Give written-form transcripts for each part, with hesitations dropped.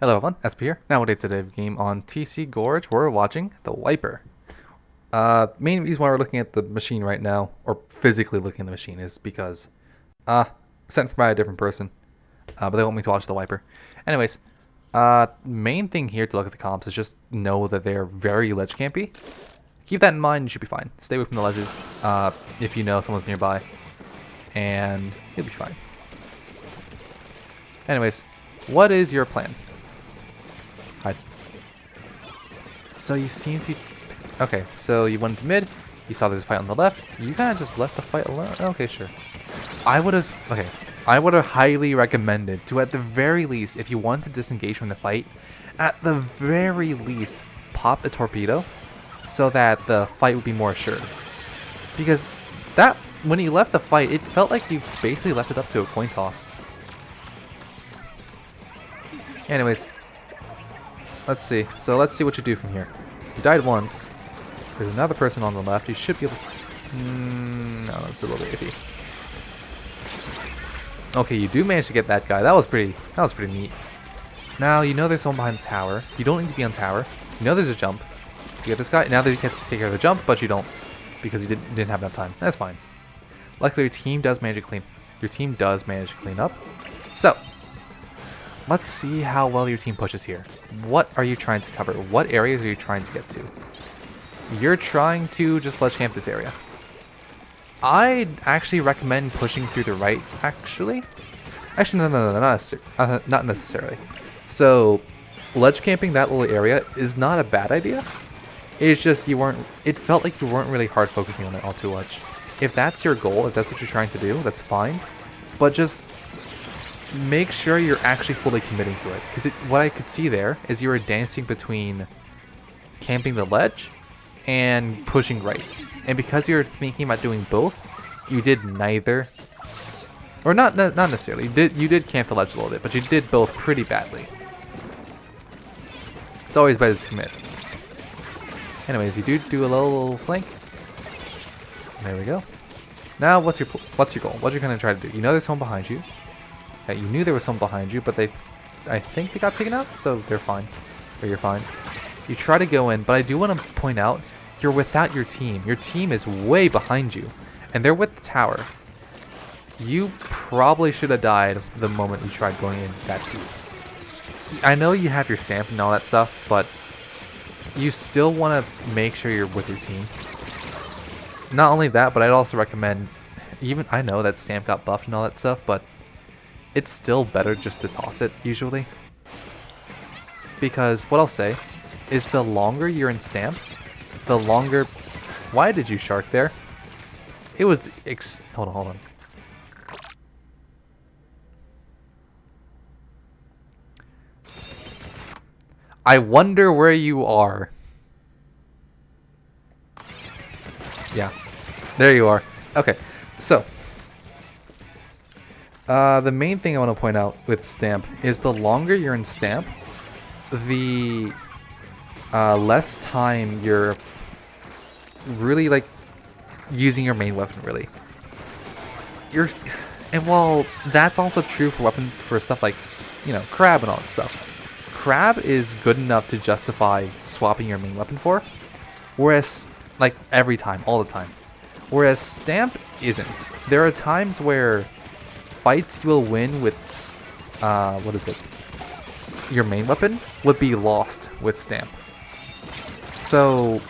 Hello everyone, Espurr here. Nowadays today game on TC Gorge, we're watching the Wiper. Main reason why we're looking at the machine right now, or physically looking at the machine, is because, sent by a different person, but they want me to watch the Wiper. Anyways, main thing here to look at the comps is just know that they're very ledge campy. Keep that in mind, you should be fine. Stay away from the ledges, if you know someone's nearby, and you'll be fine. Anyways, what is your plan? Hi. So you seem to... Okay, so you went to mid, you saw there's a fight on the left, you kind of just left the fight alone? Okay, sure. I would have highly recommended to, at the very least, if you want to disengage from the fight, at the very least, pop a torpedo so that the fight would be more assured. Because that, when you left the fight, it felt like you basically left it up to a coin toss. Anyways, let's see. So let's see what you do from here. You died once. There's another person on the left. You should be able to... no, that's a little bit iffy. Okay, you do manage to get that guy. That was pretty neat. Now, you know there's someone behind the tower. You don't need to be on tower. You know there's a jump. You get this guy. Now that you get to take care of the jump, but you don't. Because you didn't have enough time. That's fine. Luckily, your team does manage to clean up. So, let's see how well your team pushes here. What are you trying to cover? What areas are you trying to get to? You're trying to just ledge camp this area. I'd actually recommend pushing through the right, actually. Actually, no, not necessarily. So, ledge camping that little area is not a bad idea. It's just it felt like you weren't really hard focusing on it all too much. If that's your goal, if that's what you're trying to do, that's fine. But just make sure you're actually fully committing to it. Because what I could see there is you were dancing between camping the ledge and pushing right. And because you're thinking about doing both, you did neither. Or not necessarily. You did camp the ledge a little bit, but you did both pretty badly. It's always better to commit. Anyways, you do a little flank. There we go. Now, what's your goal? What you're gonna try to do? You know there's someone behind you. Yeah, you knew there was someone behind you, but I think they got taken out, so they're fine. Or you're fine. You try to go in, but I do want to point out, you're without your team. Your team is way behind you, and they're with the tower. You probably should have died the moment you tried going in that deep. I know you have your stamp and all that stuff, but you still want to make sure you're with your team. Not only that, but I'd also recommend, I know that stamp got buffed and all that stuff, but it's still better just to toss it, usually. Because what I'll say is the longer you're in stamp, the longer... Why did you shark there? It was... Hold on. I wonder where you are. Yeah. There you are. Okay. So... the main thing I want to point out with stamp is the longer you're in stamp, the less time you're really like using your main weapon. Really, and while that's also true for stuff like, you know, crab and all that stuff. Crab is good enough to justify swapping your main weapon for, whereas like every time, all the time. Whereas stamp isn't. There are times where fights you will win with, your main weapon would be lost with stamp. So,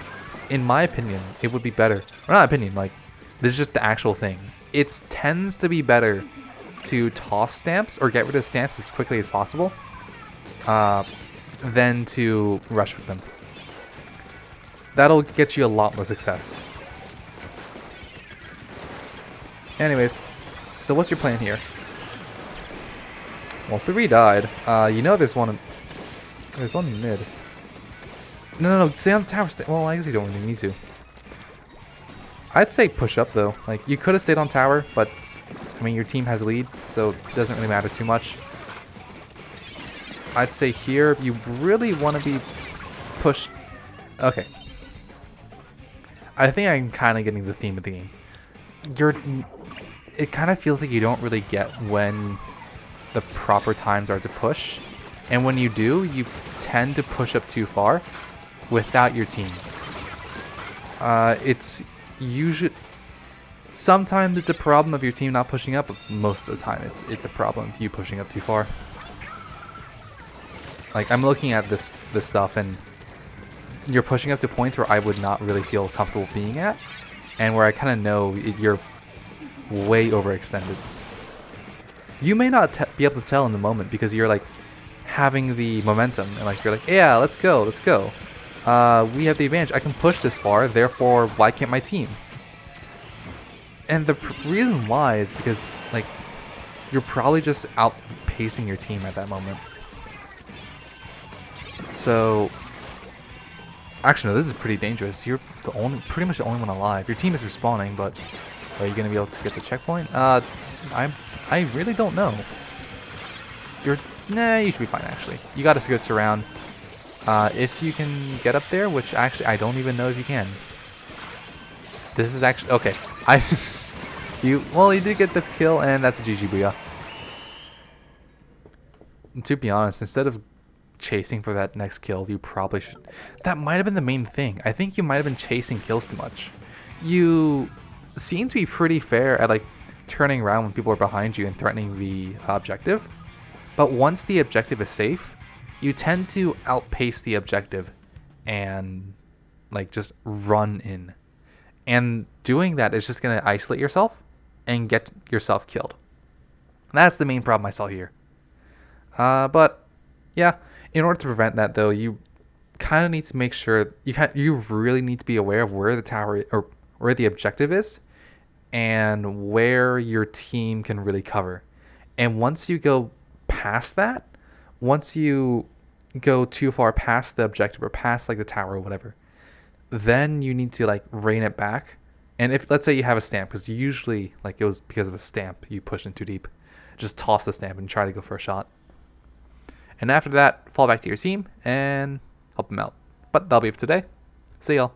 in my opinion, it would be better, or not opinion, like, this is just the actual thing. It tends to be better to toss stamps or get rid of stamps as quickly as possible than to rush with them. That'll get you a lot more success. Anyways, so what's your plan here? Well, 3 died. You know there's one in mid. No, stay on the tower. Well, I guess you don't really need to. I'd say push up, though. Like, you could have stayed on tower, but, I mean, your team has lead, so it doesn't really matter too much. I'd say here, you really want to be pushed. Okay. I think I'm kind of getting the theme of the game. It kind of feels like you don't really get when the proper times are to push, And when you do, you tend to push up too far without your team. It's usually... Sometimes it's a problem of your team not pushing up, but most of the time it's a problem of you pushing up too far. Like, I'm looking at this stuff, and you're pushing up to points where I would not really feel comfortable being at, and where I kind of know you're way overextended. You may not be able to tell in the moment because you're like having the momentum, and like you're like, yeah, let's go. We have the advantage. I can push this far, therefore, why can't my team? And the reason why is because, like, you're probably just outpacing your team at that moment. So, actually, no, this is pretty dangerous. You're pretty much the only one alive. Your team is respawning, but are you gonna be able to get the checkpoint? I really don't know. Nah, you should be fine, actually. You got a good surround. If you can get up there, which actually I don't even know if you can. This is actually okay. You did get the kill, and that's a GG booyah. And to be honest, instead of chasing for that next kill, you probably should. That might have been the main thing. I think you might have been chasing kills too much. You seem to be pretty fair at like turning around when people are behind you and threatening the objective. But once the objective is safe, you tend to outpace the objective and like just run in. And doing that is just going to isolate yourself and get yourself killed. That's the main problem I saw here. But yeah, in order to prevent that though, you kind of need to make sure you really need to be aware of where the tower or where the objective is and where your team can really cover. And once you go past that, once you go too far past the objective or past like the tower or whatever, then you need to like rein it back. And if let's say you have a stamp, because usually like it was because of a stamp you pushed in too deep, just toss the stamp and try to go for a shot. And after that, fall back to your team and help them out. But that'll be it for today. See y'all.